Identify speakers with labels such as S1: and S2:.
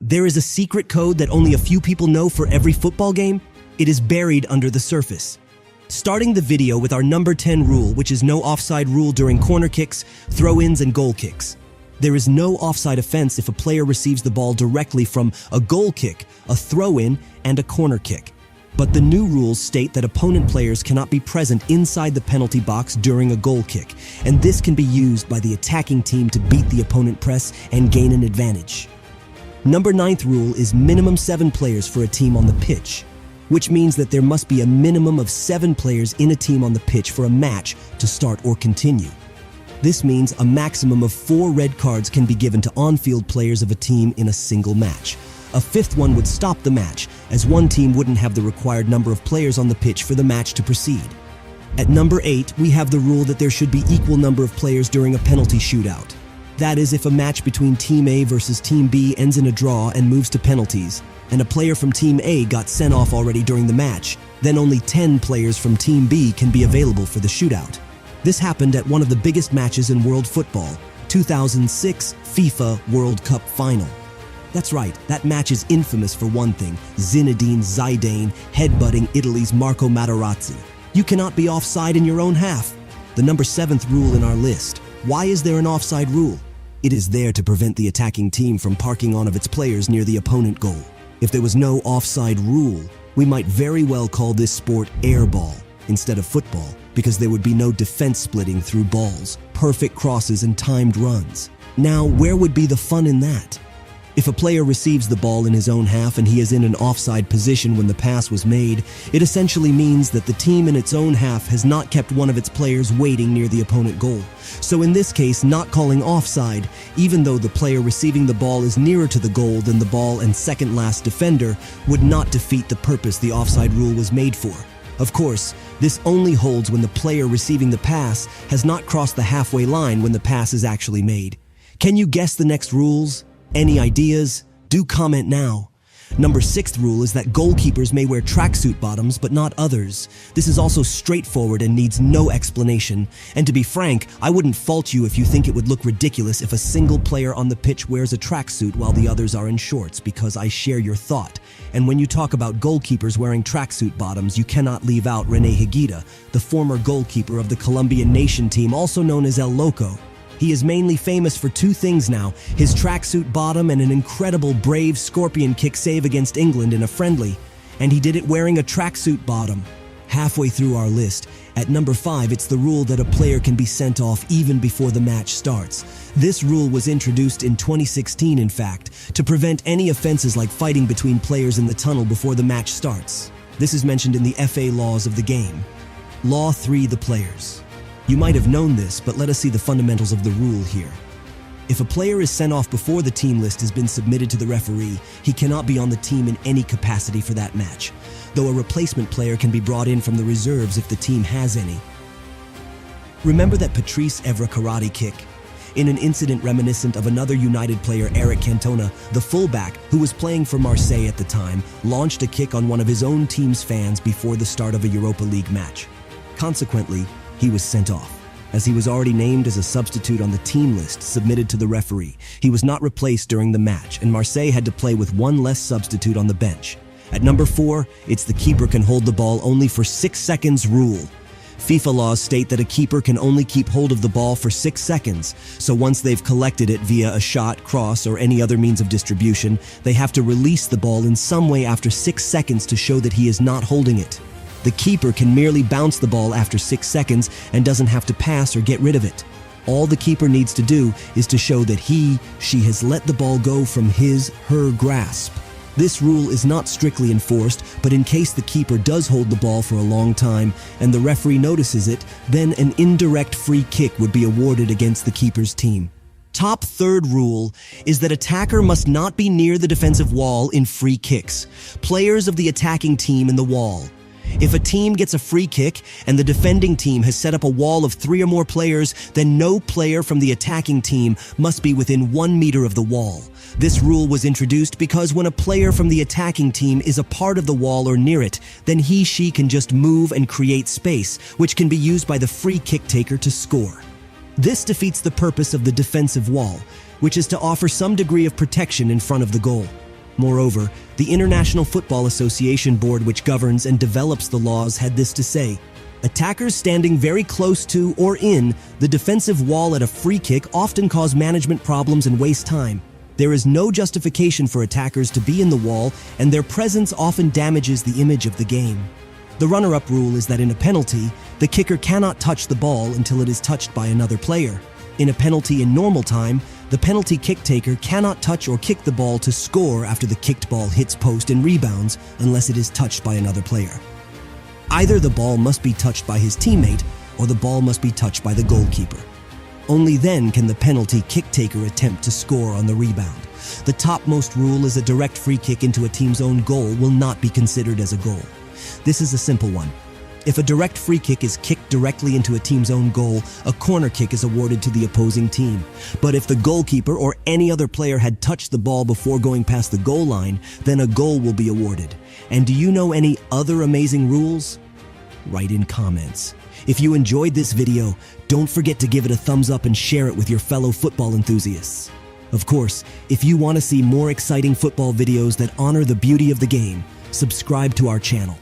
S1: There is a secret code that only a few people know for every football game. It is buried under the surface. Starting the video with our number 10 rule, which is no offside rule during corner kicks, throw-ins, and goal kicks. There is no offside offense if a player receives the ball directly from a goal kick, a throw-in, and a corner kick. But the new rules state that opponent players cannot be present inside the penalty box during a goal kick, and this can be used by the attacking team to beat the opponent press and gain an advantage. Number 9th rule is minimum 7 players for a team on the pitch, which means that there must be a minimum of 7 players in a team on the pitch for a match to start or continue. This means a maximum of 4 red cards can be given to on-field players of a team in a single match. A 5th one would stop the match, as one team wouldn't have the required number of players on the pitch for the match to proceed. At number 8, we have the rule that there should be equal number of players during a penalty shootout. That is, if a match between Team A versus Team B ends in a draw and moves to penalties, and a player from Team A got sent off already during the match, then only 10 players from Team B can be available for the shootout. This happened at one of the biggest matches in world football, 2006 FIFA World Cup Final. That's right, that match is infamous for one thing: Zinedine Zidane headbutting Italy's Marco Materazzi. You cannot be offside in your own half. The number 7th rule in our list. Why is there an offside rule? It is there to prevent the attacking team from parking one of its players near the opponent goal. If there was no offside rule, we might very well call this sport airball instead of football, because there would be no defense splitting through balls, perfect crosses, and timed runs. Now, where would be the fun in that? If a player receives the ball in his own half and he is in an offside position when the pass was made, it essentially means that the team in its own half has not kept one of its players waiting near the opponent goal. So in this case, not calling offside, even though the player receiving the ball is nearer to the goal than the ball and second last defender, would not defeat the purpose the offside rule was made for. Of course, this only holds when the player receiving the pass has not crossed the halfway line when the pass is actually made. Can you guess the next rules? Any ideas? Do comment now. Number 6th rule is that goalkeepers may wear tracksuit bottoms, but not others. This is also straightforward and needs no explanation. And to be frank, I wouldn't fault you if you think it would look ridiculous if a single player on the pitch wears a tracksuit while the others are in shorts, because I share your thought. And when you talk about goalkeepers wearing tracksuit bottoms, you cannot leave out René Higuita, the former goalkeeper of the Colombian nation team, also known as El Loco. He is mainly famous for 2 things now: his tracksuit bottom and an incredible brave scorpion kick save against England in a friendly. And he did it wearing a tracksuit bottom. Halfway through our list, at number 5, it's the rule that a player can be sent off even before the match starts. This rule was introduced in 2016, in fact, to prevent any offenses like fighting between players in the tunnel before the match starts. This is mentioned in the FA laws of the game. Law 3, the players. You might have known this, but let us see the fundamentals of the rule here. If a player is sent off before the team list has been submitted to the referee, he cannot be on the team in any capacity for that match, though a replacement player can be brought in from the reserves if the team has any. Remember that Patrice Evra karate kick? In an incident reminiscent of another United player, Eric Cantona, the fullback, who was playing for Marseille at the time, launched a kick on one of his own team's fans before the start of a Europa League match. Consequently, he was sent off, as he was already named as a substitute on the team list submitted to the referee. He was not replaced during the match, and Marseille had to play with one less substitute on the bench. At number 4, it's the keeper can hold the ball only for 6 seconds rule. FIFA laws state that a keeper can only keep hold of the ball for 6 seconds, so once they've collected it via a shot, cross, or any other means of distribution, they have to release the ball in some way after 6 seconds to show that he is not holding it. The keeper can merely bounce the ball after 6 seconds and doesn't have to pass or get rid of it. All the keeper needs to do is to show that she has let the ball go from her grasp. This rule is not strictly enforced, but in case the keeper does hold the ball for a long time and the referee notices it, then an indirect free kick would be awarded against the keeper's team. Top 3rd rule is that attacker must not be near the defensive wall in free kicks. Players of the attacking team in the wall. If a team gets a free kick and the defending team has set up a wall of 3 or more players, then no player from the attacking team must be within 1 meter of the wall. This rule was introduced because when a player from the attacking team is a part of the wall or near it, then she can just move and create space, which can be used by the free kick taker to score. This defeats the purpose of the defensive wall, which is to offer some degree of protection in front of the goal. Moreover, the International Football Association board, which governs and develops the laws, had this to say: attackers standing very close to or in the defensive wall at a free kick often cause management problems and waste time. There is no justification for attackers to be in the wall, and their presence often damages the image of the game. The runner-up rule is that in a penalty, the kicker cannot touch the ball until it is touched by another player. In a penalty in normal time, the penalty kick taker cannot touch or kick the ball to score after the kicked ball hits post and rebounds unless it is touched by another player. Either the ball must be touched by his teammate or the ball must be touched by the goalkeeper. Only then can the penalty kick taker attempt to score on the rebound. The topmost rule is a direct free kick into a team's own goal will not be considered as a goal. This is a simple one. If a direct free kick is kicked directly into a team's own goal, a corner kick is awarded to the opposing team. But if the goalkeeper or any other player had touched the ball before going past the goal line, then a goal will be awarded. And do you know any other amazing rules? Write in comments. If you enjoyed this video, don't forget to give it a thumbs up and share it with your fellow football enthusiasts. Of course, if you want to see more exciting football videos that honor the beauty of the game, subscribe to our channel.